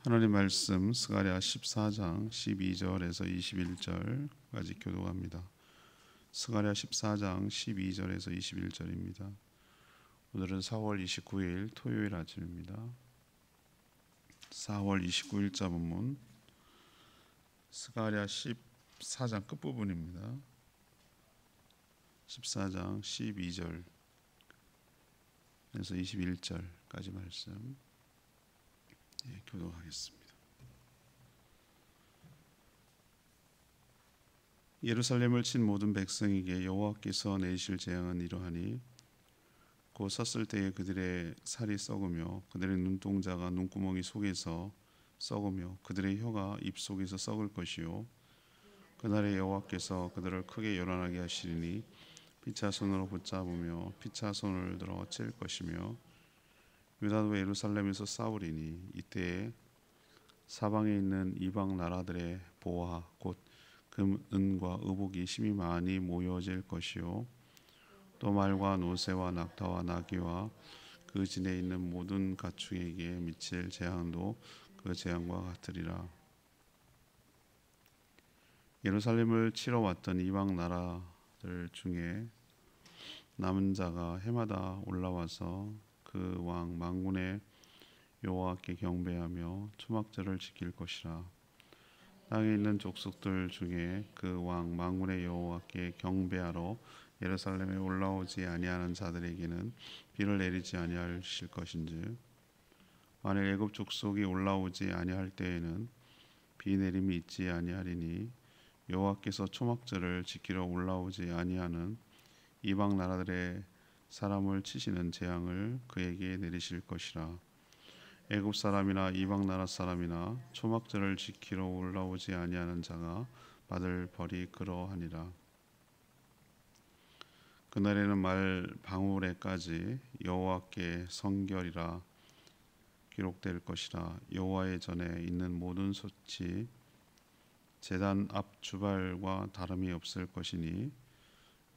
하나님 말씀 스가랴 14장 12절에서 21절까지 교독합니다. 스가랴 14장 12절에서 21절입니다. 오늘은 4월 29일 토요일 아침입니다. 4월 29일자 본문 스가랴 14장 끝부분입니다. 14장 12절에서 21절까지 말씀 교독하겠습니다. 예루살렘을 친 모든 백성에게 여호와께서 내리실 재앙은 이러하니 곧 섰을 때에 그들의 살이 썩으며 그들의 눈동자가 눈구멍이 속에서 썩으며 그들의 혀가 입 속에서 썩을 것이요 그날에 여호와께서 그들을 크게 요란하게 하시리니 피차 손으로 붙잡으며 피차 손을 들어 칠 것이며 유다도 예루살렘에서 싸우리니 이때에 사방에 있는 이방 나라들의 보화 곧 금, 은과 의복이 심히 많이 모여질 것이요 또 말과 노새와 낙타와 나귀와 그 진에 있는 모든 가축에게 미칠 재앙도 그 재앙과 같으리라. 예루살렘을 치러 왔던 이방 나라들 중에 남은 자가 해마다 올라와서 그 왕 만군의 여호와께 경배하며 초막절을 지킬 것이라. 땅에 있는 족속들 중에 그 왕 만군의 여호와께 경배하러 예루살렘에 올라오지 아니하는 자들에게는 비를 내리지 아니하실 것인즉 만일 애굽 족속이 올라오지 아니할 때에는 비 내림이 있지 아니하리니 여호와께서 초막절을 지키러 올라오지 아니하는 이방 나라들의 사람을 치시는 재앙을 그에게 내리실 것이라. 애굽 사람이나 이방 나라 사람이나 초막절을 지키러 올라오지 아니하는 자가 받을 벌이 그러하니라. 그날에는 말 방울에까지 여호와께 성결이라 기록될 것이라. 여호와의 전에 있는 모든 솥이 제단 앞 주발과 다름이 없을 것이니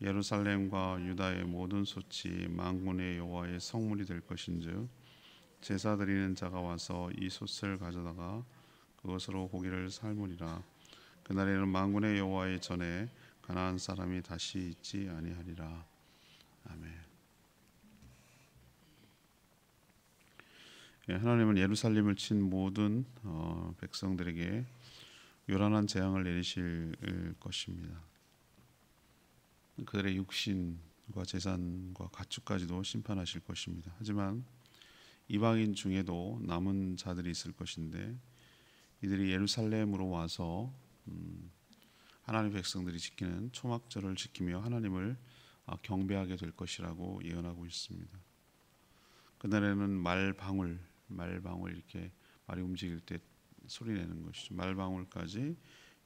예루살렘과 유다의 모든 솥이 만군의 여호와의 성물이 될 것인즉 제사 드리는 자가 와서 이 솥을 가져다가 그것으로 고기를 삶으리라. 그날에는 만군의 여호와의 전에 가나안 사람이 다시 있지 아니하리라. 아멘. 하나님은 예루살렘을 친 모든 백성들에게 요란한 재앙을 내리실 것입니다. 그들의 육신과 재산과 가축까지도 심판하실 것입니다. 하지만 이방인 중에도 남은 자들이 있을 것인데 이들이 예루살렘으로 와서 하나님의 백성들이 지키는 초막절을 지키며 하나님을 경배하게 될 것이라고 예언하고 있습니다. 그날에는 말방울 이렇게 말이 움직일 때 소리 내는 것이죠. 말방울까지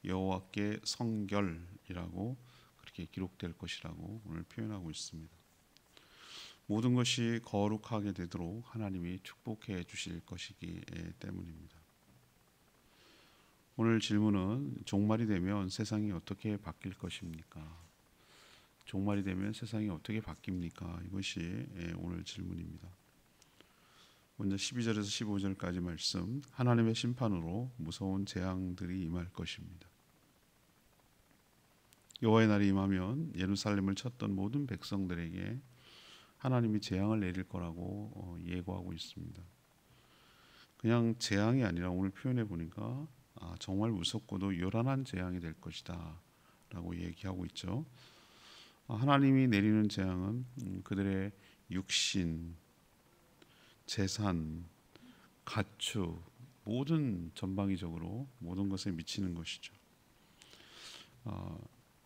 여호와께 성결이라고 그렇게 기록될 것이라고 오늘 표현하고 있습니다. 모든 것이 거룩하게 되도록 하나님이 축복해 주실 것이기 때문입니다. 오늘 질문은 종말이 되면 세상이 어떻게 바뀔 것입니까? 종말이 되면 세상이 어떻게 바뀝니까? 이것이 오늘 질문입니다. 먼저 12절에서 15절까지 말씀, 하나님의 심판으로 무서운 재앙들이 임할 것입니다. 여호와의 날이 임하면 예루살렘을 쳤던 모든 백성들에게 하나님이 재앙을 내릴 거라고 예고하고 있습니다. 그냥 재앙이 아니라 오늘 표현해 보니까 정말 무섭고도 요란한 재앙이 될 것이다 라고 얘기하고 있죠. 하나님이 내리는 재앙은 그들의 육신, 재산, 가축 모든 전방위적으로 모든 것에 미치는 것이죠.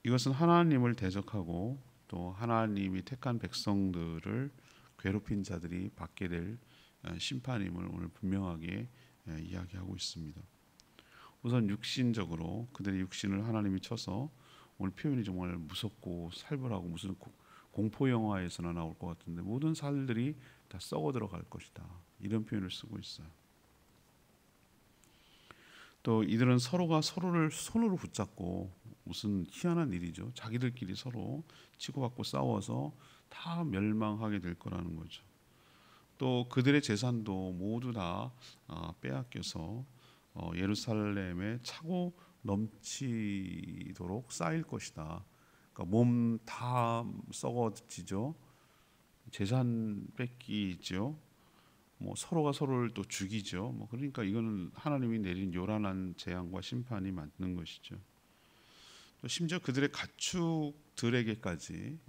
이것은 하나님을 대적하고 또 하나님이 택한 백성들을 괴롭힌 자들이 받게 될 심판임을 오늘 분명하게 이야기하고 있습니다. 우선 육신적으로 그들의 육신을 하나님이 쳐서 오늘 표현이 정말 무섭고 살벌하고 무슨 공포 영화에서나 나올 것 같은데 모든 살들이 다 썩어 들어갈 것이다 이런 표현을 쓰고 있어요. 또 이들은 서로가 서로를 손으로 붙잡고 무슨 희한한 일이죠. 자기들끼리 서로 치고받고 싸워서 다 멸망하게 될 거라는 거죠. 또 그들의 재산도 모두 다 빼앗겨서 예루살렘에 차고 넘치도록 쌓일 것이다. 그러니까 몸 다 썩어지죠. 재산 뺏기죠. 뭐 서로가 서로를 또 죽이죠. 뭐 그러니까 이거는 하나님이 내린 요란한 재앙과 심판이 맞는 것이죠. 또 심지어 그들의 가축들에게까지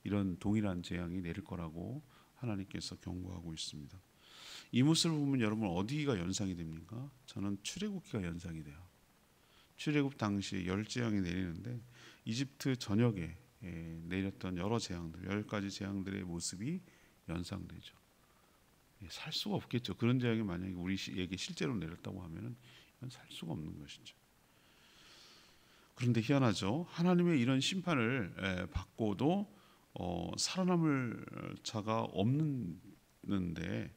이런 동일한 재앙이 내릴 거라고 하나님께서 경고하고 있습니다. 이 모습을 보면 여러분 어디가 연상이 됩니까? 저는 출애굽기가 연상이 돼요. 출애굽 당시에 열 재앙이 내리는데 이집트 전역에 내렸던 여러 재앙들, 10가지 재앙들의 모습이 연상되죠. 살 수가 없겠죠. 그런 재앙이 만약에 우리에게 실제로 내렸다고 하면은 이건 살 수가 없는 것이죠. 그런데 희한하죠. 하나님의 이런 심판을 받고도 살아남을 자가 없는데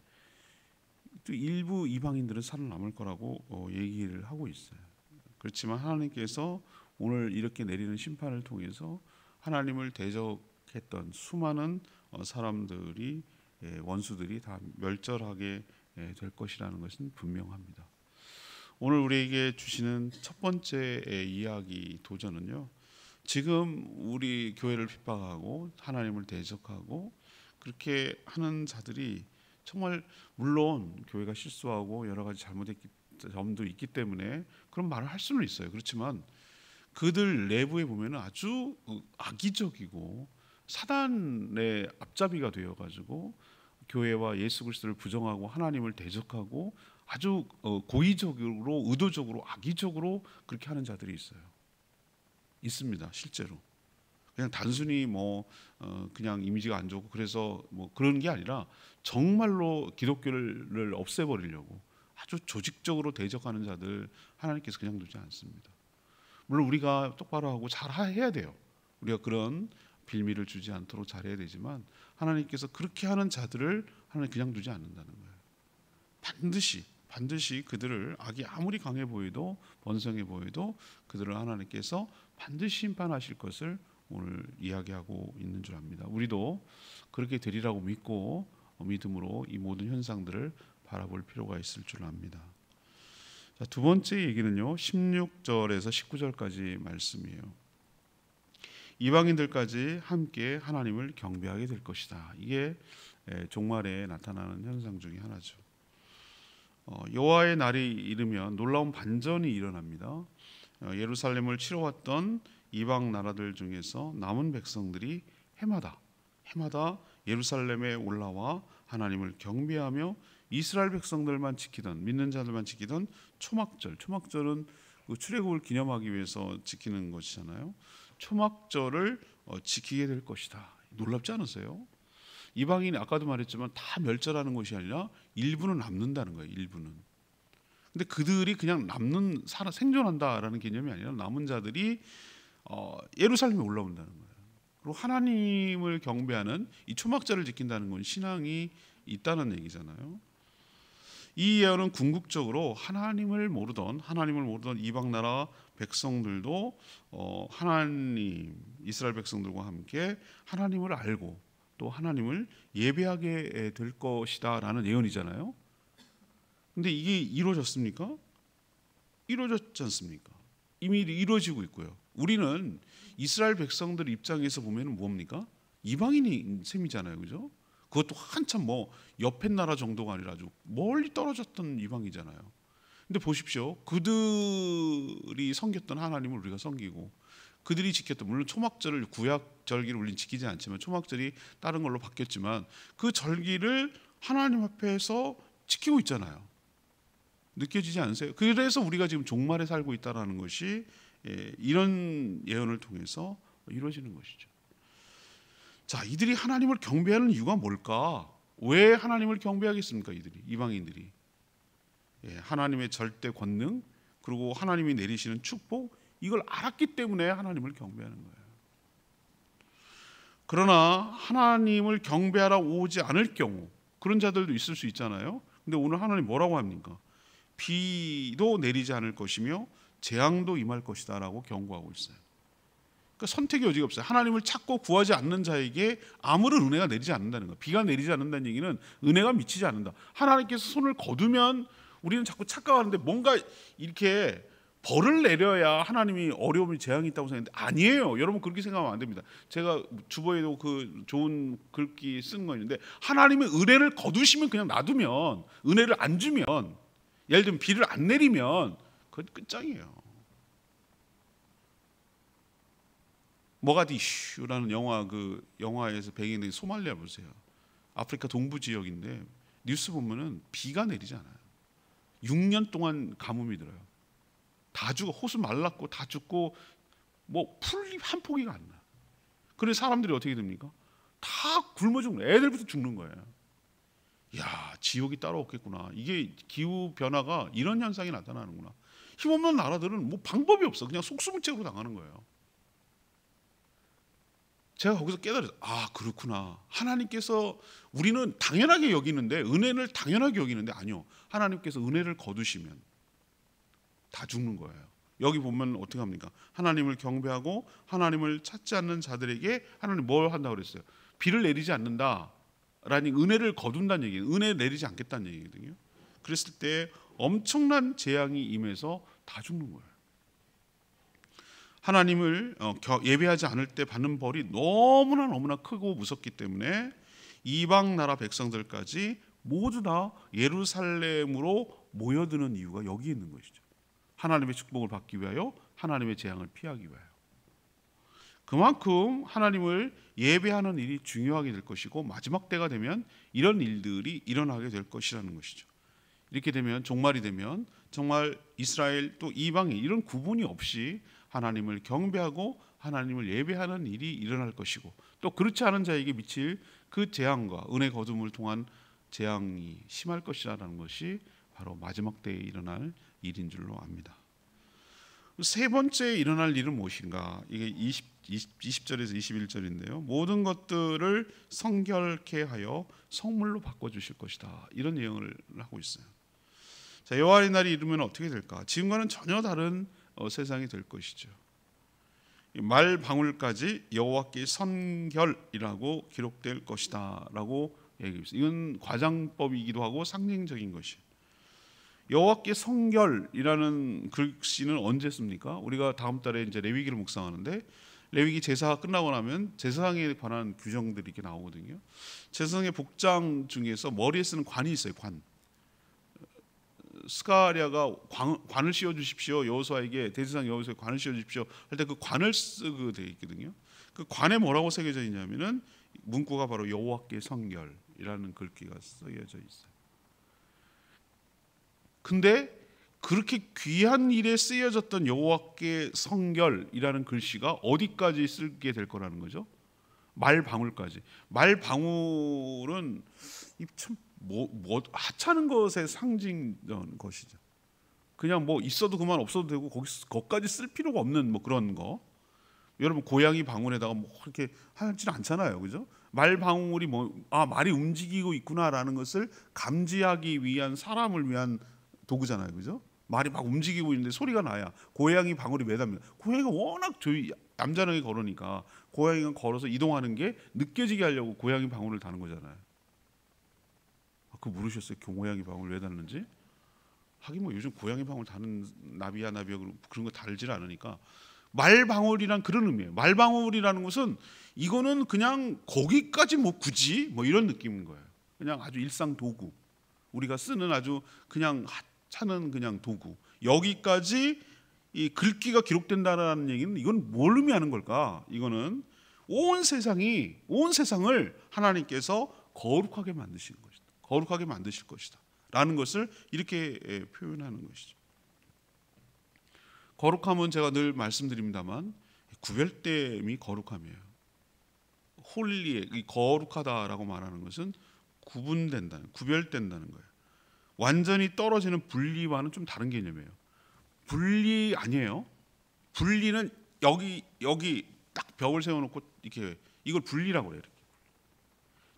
또 일부 이방인들은 살아남을 거라고 얘기를 하고 있어요. 그렇지만 하나님께서 오늘 이렇게 내리는 심판을 통해서 하나님을 대적했던 수많은 사람들이 원수들이 다 멸절하게 될 것이라는 것은 분명합니다. 오늘 우리에게 주시는 첫 번째 이야기 도전은요. 지금 우리 교회를 핍박하고 하나님을 대적하고 그렇게 하는 자들이 정말 물론 교회가 실수하고 여러 가지 잘못했기 점도 있기 때문에 그런 말을 할 수는 있어요. 그렇지만 그들 내부에 보면은 아주 악의적이고 사단의 앞잡이가 되어가지고 교회와 예수 그리스도를 부정하고 하나님을 대적하고 아주 고의적으로 의도적으로 악의적으로 그렇게 하는 자들이 있어요. 있습니다. 실제로. 그냥 단순히 그냥 이미지가 안 좋고 그래서 그런 게 아니라 정말로 기독교를 없애버리려고 아주 조직적으로 대적하는 자들 하나님께서 그냥 두지 않습니다. 물론 우리가 똑바로 하고 잘 해야 돼요. 우리가 그런 빌미를 주지 않도록 잘해야 되지만 하나님께서 그렇게 하는 자들을 하나님 그냥 두지 않는다는 거예요. 반드시 그들을 악이 아무리 강해 보여도 번성해 보여도 그들을 하나님께서 반드시 심판하실 것을 오늘 이야기하고 있는 줄 압니다. 우리도 그렇게 되리라고 믿고 믿음으로 이 모든 현상들을 바라볼 필요가 있을 줄 압니다. 자, 두 번째 얘기는요. 16절에서 19절까지 말씀이에요. 이방인들까지 함께 하나님을 경배하게 될 것이다. 이게 종말에 나타나는 현상 중에 하나죠. 여호와의 날이 이르면 놀라운 반전이 일어납니다. 예루살렘을 치러왔던 이방 나라들 중에서 남은 백성들이 해마다 예루살렘에 올라와 하나님을 경배하며 이스라엘 백성들만 지키던 믿는 자들만 지키던 초막절은 그 출애굽을 기념하기 위해서 지키는 것이잖아요. 초막절을 지키게 될 것이다. 놀랍지 않으세요? 이방인이 아까도 말했지만 다 멸절하는 것이 아니라 일부는 남는다는 거예요. 일부는. 근데 그들이 그냥 생존한다라는 개념이 아니라 남은 자들이 예루살렘에 올라온다는 거예요. 그리고 하나님을 경배하는 이 초막절을 지킨다는 건 신앙이 있다는 얘기잖아요. 이 예언은 궁극적으로 하나님을 모르던 이방 나라 백성들도 이스라엘 백성들과 함께 하나님을 알고 또 하나님을 예배하게 될 것이다라는 예언이잖아요. 근데 이게 이루어졌습니까? 이루어졌지 않습니까? 이미 이루어지고 있고요. 우리는 이스라엘 백성들 입장에서 보면 뭡니까? 이방인인 셈이잖아요, 그죠? 그것도 한참 옆에 나라 정도가 아니라 아주 멀리 떨어졌던 이방이잖아요. 근데 보십시오, 그들이 섬겼던 하나님을 우리가 섬기고 그들이 지켰던, 물론 초막절을 구약 절기를 우리는 지키지 않지만 초막절이 다른 걸로 바뀌었지만 그 절기를 하나님 앞에서 지키고 있잖아요. 느껴지지 않으세요? 그래서 우리가 지금 종말에 살고 있다는 것이 이런 예언을 통해서 이루어지는 것이죠. 자, 이들이 하나님을 경배하는 이유가 뭘까? 왜 하나님을 경배하겠습니까? 이방인들이 하나님의 절대 권능 그리고 하나님이 내리시는 축복, 이걸 알았기 때문에 하나님을 경배하는 거예요. 그러나 하나님을 경배하러 오지 않을 경우 그런 자들도 있을 수 있잖아요. 근데 오늘 하나님 뭐라고 합니까? 비도 내리지 않을 것이며 재앙도 임할 것이다 라고 경고하고 있어요. 그러니까 선택의 여지가 없어요. 하나님을 찾고 구하지 않는 자에게 아무런 은혜가 내리지 않는다는 거예요. 비가 내리지 않는다는 얘기는 은혜가 미치지 않는다. 하나님께서 손을 거두면 우리는 자꾸 착각하는데 뭔가 이렇게 벌을 내려야 하나님이 어려움이 재앙이 있다고 생각했는데 아니에요. 여러분 그렇게 생각하면 안 됩니다. 제가 주보에도 그 좋은 글귀 쓴 거 있는데 하나님의 은혜를 거두시면 그냥 놔두면, 은혜를 안 주면, 예를 들면 비를 안 내리면 그건 끝장이에요. 모가디슈라는 영화에서 배경된 소말리아 보세요. 아프리카 동부 지역인데 뉴스 보면은 비가 내리지 않아요. 6년 동안 가뭄이 들어요. 다 죽어. 호수 말랐고 다 죽고 뭐 풀 한 포기가 안 나. 그래서 사람들이 어떻게 됩니까? 다 굶어 죽는, 애들부터 죽는 거예요. 야, 지옥이 따로 없겠구나. 이게 기후 변화가 이런 현상이 나타나는구나. 힘없는 나라들은 뭐 방법이 없어. 그냥 속수무책으로 당하는 거예요. 제가 거기서 깨달았어요. 아, 그렇구나. 하나님께서 우리는 당연하게 여기는데, 은혜를 당연하게 여기는데 아니요. 하나님께서 은혜를 거두시면 다 죽는 거예요. 여기 보면 어떻게 합니까? 하나님을 경배하고 하나님을 찾지 않는 자들에게 하나님 뭘 한다고 그랬어요? 비를 내리지 않는다 라니 은혜를 거둔다는 얘기예요. 은혜 내리지 않겠다는 얘기거든요. 그랬을 때 엄청난 재앙이 임해서 다 죽는 거예요. 하나님을 예배하지 않을 때 받는 벌이 너무나 크고 무섭기 때문에 이방 나라 백성들까지 모두 다 예루살렘으로 모여드는 이유가 여기 있는 것이죠. 하나님의 축복을 받기 위하여, 하나님의 재앙을 피하기 위하여. 그만큼 하나님을 예배하는 일이 중요하게 될 것이고 마지막 때가 되면 이런 일들이 일어나게 될 것이라는 것이죠. 이렇게 되면 종말이 되면 정말 이스라엘 또 이방인 이런 구분이 없이 하나님을 경배하고 하나님을 예배하는 일이 일어날 것이고 또 그렇지 않은 자에게 미칠 그 재앙과 은혜 거둠을 통한 재앙이 심할 것이라는 것이 바로 마지막 때에 일어날 일인 줄로 압니다. 세 번째 일어날 일은 무엇인가? 이게 20절에서 21절인데요. 모든 것들을 성결케 하여 성물로 바꿔주실 것이다. 이런 내용을 하고 있어요. 자, 여호와의 날이 이르면 어떻게 될까? 지금과는 전혀 다른 세상이 될 것이죠. 말 방울까지 여호와께 선결이라고 기록될 것이다라고 얘기했어요. 이건 과장법이기도 하고 상징적인 것이. 여호와께 성결이라는 글씨는 언제 씁니까? 우리가 다음 달에 이제 레위기를 묵상하는데 레위기 제사가 끝나고 나면 제사장에 관한 규정들이 이렇게 나오거든요. 제사장의 복장 중에서 머리에 쓰는 관이 있어요. 관. 스가랴가 관을 씌워 주십시오. 여호수아에게 대제사장 여호수아에게 관을 씌워 주십시오 할 때 그 관을 쓰게 되어 있거든요. 그 관에 뭐라고 새겨져 있냐면은 문구가 바로 여호와께 성결이라는 글귀가 쓰여져 있어요. 근데 그렇게 귀한 일에 쓰여졌던 여호와께 성결이라는 글씨가 어디까지 쓰게 될 거라는 거죠? 말방울까지. 말방울은 참 하찮은 것의 상징인 것이죠. 그냥 뭐 있어도 그만 없어도 되고 거기까지 쓸 필요가 없는 뭐 그런 거. 여러분 고양이 방울에다가 뭐 그렇게 하지는 않잖아요, 그죠? 말 방울이 말이 움직이고 있구나라는 것을 감지하기 위한 사람을 위한 도구잖아요, 그죠? 말이 막 움직이고 있는데 소리가 나야 고양이 방울이 매답니다. 고양이가 워낙 얌전하게 걸으니까 고양이가 걸어서 이동하는 게 느껴지게 하려고 고양이 방울을 다는 거잖아요. 그거 모르셨어요? 고양이 방울 왜 달는지? 하긴 뭐 요즘 고양이 방울 다는 나비야 그런 거 달질 않으니까 말방울이란 그런 의미예요. 말방울이라는 것은 이거는 그냥 거기까지 뭐 굳이 뭐 이런 느낌인 거예요. 그냥 아주 일상 도구, 우리가 쓰는 아주 그냥 하찮은 그냥 도구. 여기까지 이 글귀가 기록된다라는 얘기는 이건 뭘 의미하는 걸까? 이거는 온 세상을 하나님께서 거룩하게 만드시는 것이다. 거룩하게 만드실 것이다. 라는 것을 이렇게 표현하는 것이죠. 거룩함은 제가 늘 말씀드립니다만 구별됨이 거룩함이에요. 홀리에 거룩하다라고 말하는 것은 구별된다는 거예요. 완전히 떨어지는 분리와는 좀 다른 개념이에요. 분리 아니에요. 분리는 여기 딱 벽을 세워놓고 이렇게 이걸 분리라고 해요.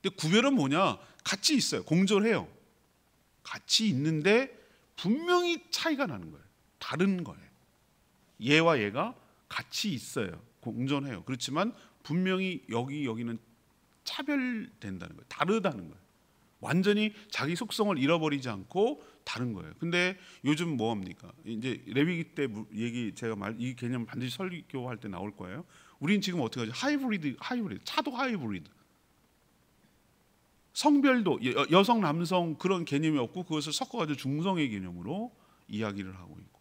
근데 구별은 뭐냐? 같이 있어요. 공존해요. 같이 있는데 분명히 차이가 나는 거예요. 다른 거예요. 얘와 얘가 같이 있어요. 공존해요. 그렇지만 분명히 여기는 차별된다는 거예요. 다르다는 거예요. 완전히 자기 속성을 잃어버리지 않고 다른 거예요. 근데 요즘 뭐 합니까? 이제 레위기 때 얘기 제가 이 개념 반드시 설교할 때 나올 거예요. 우린 지금 어떻게 하죠? 하이브리드, 차도 하이브리드. 성별도 여성 남성 그런 개념이 없고 그것을 섞어가지고 중성의 개념으로 이야기를 하고 있고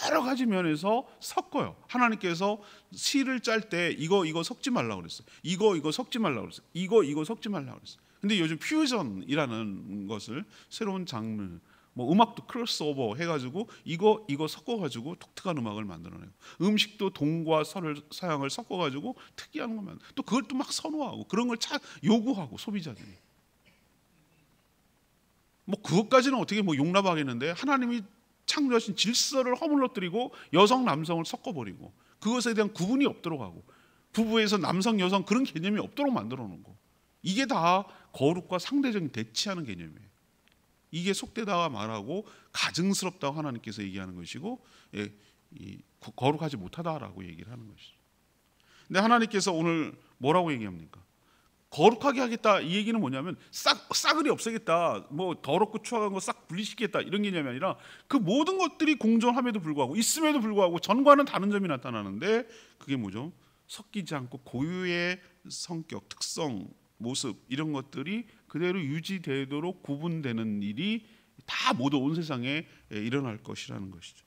여러 가지 면에서 섞어요. 하나님께서 시를 짤 때 이거 섞지 말라고 그랬어요. 이거 섞지 말라고 그랬어요. 이거 섞지 말라고 그랬어요. 근데 요즘 퓨전이라는 것을 새로운 장르 뭐 음악도 크로스오버 해가지고 이거 섞어가지고 독특한 음악을 만들어내고 음식도 동과 서양을 섞어가지고 특이한 것만 또 그걸 또 막 선호하고 그런 걸 요구하고 소비자들이 뭐 그것까지는 어떻게 뭐 용납하겠는데 하나님이 창조하신 질서를 허물러뜨리고 여성 남성을 섞어버리고 그것에 대한 구분이 없도록 하고 부부에서 남성 여성 그런 개념이 없도록 만들어 놓은 거 이게 다 거룩과 상대적인 대치하는 개념이에요. 이게 속되다가 말하고 가증스럽다고 하나님께서 얘기하는 것이고 거룩하지 못하다라고 얘기를 하는 것이죠. 근데 하나님께서 오늘 뭐라고 얘기합니까? 거룩하게 하겠다 이 얘기는 뭐냐면 싸그리 없애겠다 뭐 더럽고 추악한 거 싹 분리시키겠다 이런 개념이 아니라 그 모든 것들이 공존함에도 불구하고 있음에도 불구하고 전과는 다른 점이 나타나는데 그게 뭐죠? 섞이지 않고 고유의 성격, 특성, 모습 이런 것들이 그대로 유지되도록 구분되는 일이 다 모두 온 세상에 일어날 것이라는 것이죠.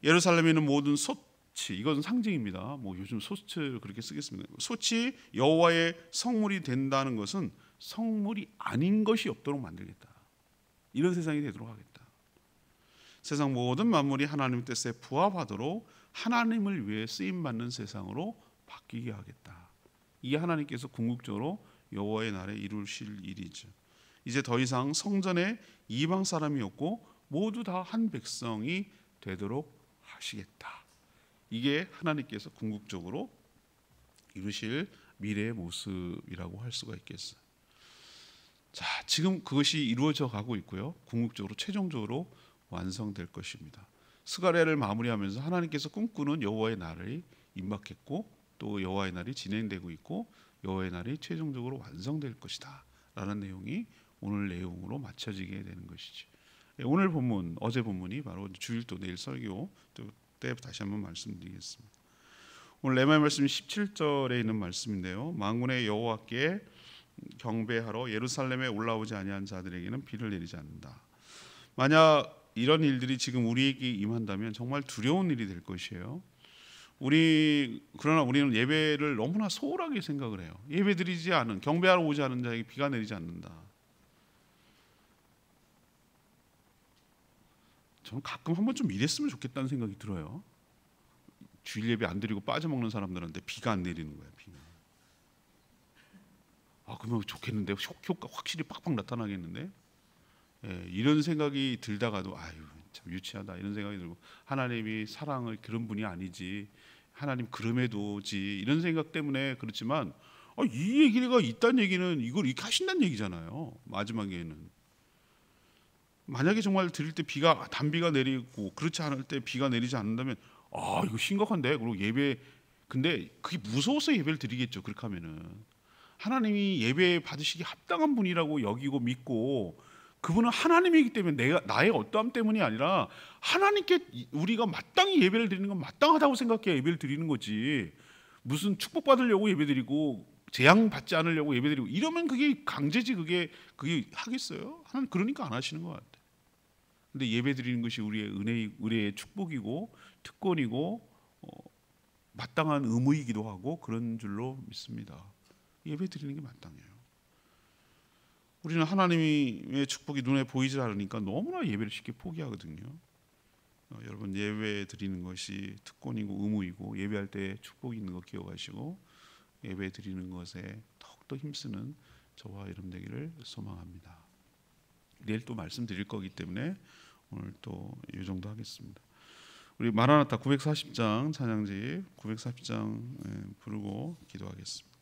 예루살렘에 있는 모든 솥이 이건 상징입니다. 뭐 요즘 솥을 그렇게 쓰겠습니다. 솥이 여호와의 성물이 된다는 것은 성물이 아닌 것이 없도록 만들겠다. 이런 세상이 되도록 하겠다. 세상 모든 만물이 하나님의 뜻에 부합하도록 하나님을 위해 쓰임 받는 세상으로 바뀌게 하겠다. 이게 하나님께서 궁극적으로 여호와의 날에 이루실 일이죠. 이제 더 이상 성전에 이방 사람이 없고 모두 다 한 백성이 되도록 하시겠다. 이게 하나님께서 궁극적으로 이루실 미래의 모습이라고 할 수가 있겠어요. 자, 지금 그것이 이루어져 가고 있고요. 궁극적으로 최종적으로 완성될 것입니다. 스가랴를 마무리하면서 하나님께서 꿈꾸는 여호와의 날이 임박했고 또 여호와의 날이 진행되고 있고 여호와의 날이 최종적으로 완성될 것이다 라는 내용이 오늘 내용으로 맞춰지게 되는 것이죠. 오늘 본문, 어제 본문이 바로 주일도 내일 설교 때 다시 한번 말씀드리겠습니다. 오늘 레마의 말씀 17절에 있는 말씀인데요. 만군의 여호와께 경배하러 예루살렘에 올라오지 아니한 자들에게는 비를 내리지 않는다. 만약 이런 일들이 지금 우리에게 임한다면 정말 두려운 일이 될 것이에요. 그러나 우리는 예배를 너무나 소홀하게 생각을 해요. 예배드리지 않은 경배하러 오지 않은 자에게 비가 내리지 않는다. 저는 가끔 한 번쯤 이랬으면 좋겠다는 생각이 들어요. 주일 예배 안 드리고 빠져먹는 사람들한테 비가 안 내리는 거예요. 비가. 그러면 좋겠는데 효과 확실히 빡빡 나타나겠는데 이런 생각이 들다가도 참 유치하다 이런 생각이 들고 하나님이 사랑을 그런 분이 아니지 하나님 그럼에도지 이런 생각 때문에 그렇지만 이 얘기가 있다는 얘기는 이걸 이렇게 하신다는 얘기잖아요. 마지막에는 만약에 정말 드릴 때 단비가 내리고 그렇지 않을 때 비가 내리지 않는다면 이거 심각한데 그리고 예배 근데 그게 무서워서 예배를 드리겠죠. 그렇게 하면은 하나님이 예배 받으시기 합당한 분이라고 여기고 믿고 그분은 하나님이기 때문에 나의 어떠함 때문이 아니라 하나님께 우리가 마땅히 예배를 드리는 건 마땅하다고 생각해야 예배를 드리는 거지. 무슨 축복받으려고 예배드리고 재앙 받지 않으려고 예배드리고 이러면 그게 강제지 그게 하겠어요? 하나님 그러니까 안 하시는 것 같아요. 근데 예배드리는 것이 우리의 의뢰의 축복이고 특권이고 마땅한 의무이기도 하고 그런 줄로 믿습니다. 예배드리는 게 마땅해요. 우리는 하나님의 축복이 눈에 보이지 않으니까 너무나 예배를 쉽게 포기하거든요. 여러분 예배 드리는 것이 특권이고 의무이고 예배할 때 축복이 있는 거 기억하시고 예배 드리는 것에 더욱더 힘쓰는 저와 여러분 되기를 소망합니다. 내일 또 말씀드릴 거기 때문에 오늘 또 이 정도 하겠습니다. 우리 마라나타 940장 찬양지 940장 부르고 기도하겠습니다.